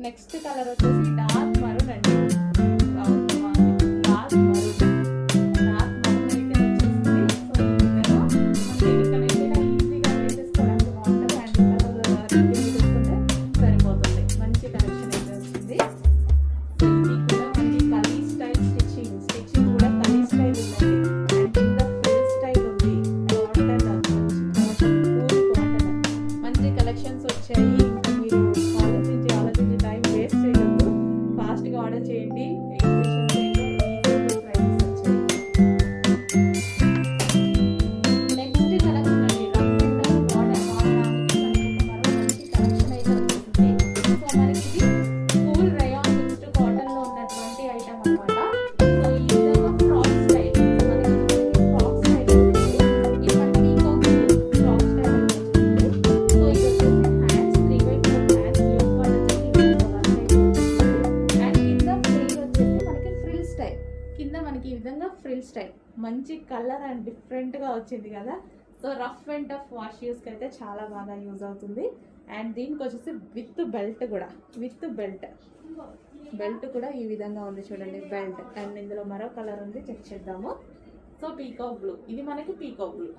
Next colour వచ్చేసి dark maroon అండి. Dark maroon, dark maroon అయితే వచ్చేసింది. సో ఈ విధంగా మనకి ఎక్కడైతే ఈజీగా వేసేసుకోవడానికి బాగుంటుంది. అండ్ కలర్ తీసుకుంటే సరిపోతుంది. మంచి కలెక్షన్ అయితే వచ్చింది. సో ఇది కూడా మనకి కలీ స్టైల్ స్టిచ్చింగ్ కూడా కలీ స్టైల్ ఉందండి. అండ్ కింద ఫుల్ స్టైల్ ఉంది. మంచి కలెక్షన్స్ వచ్చాయి. ఇంకా మీరు ఆలోచించి టైం వేస్ట్ చేయొద్దు. ఫాస్ట్గా ఆర్డర్ చేయండి. నెక్స్ట్ కలెక్షన్ అండి, వాడడానికి మనకి మరో మంచి కలెక్షన్ అయితే వచ్చేసింది. సో మనకి ఇది కూల్ రయాన్ మిక్స్డ్ కాటన్ లో ఉన్నటువంటి ఐటమ్ అన్నమాట. సో ఈ విధంగా ఫ్రాక్ స్టైల్, ఫ్రాక్ స్టైల్ ఇది మనకి పీకాక్ ఫ్రాక్ స్టైల్ వచ్చింది. సో ఇది వచ్చేసి హ్యాండ్స్ 3/4 హ్యాండ్స్ యోక్ పార్ట్ వచ్చేసి ఈ విధంగా వర్క్ అయితే వచ్చింది. అండ్ కింద ఫ్రిల్ వచ్చేసి మనకి ఫ్రిల్ స్టైల్, కింద మనకి ఈ విధంగా ఫ్రిల్ స్టైల్ మంచి కలర్ అండ్ డిఫరెంట్ గా వచ్చింది కదా. So rough and tough wash యూస్కి అయితే చాలా బాగా యూజ్ అవుతుంది. అండ్ దీనికి వచ్చేసి విత్ బెల్ట్ కూడా, విత్ బెల్ట్ కూడా ఈ విధంగా ఉంది చూడండి, బెల్ట్. అండ్ ఇందులో మరో కలర్ ఉంది, చెక్ చేద్దాము. సో పీకాక్ బ్లూ, ఇది మనకి పీకాక్ బ్లూ.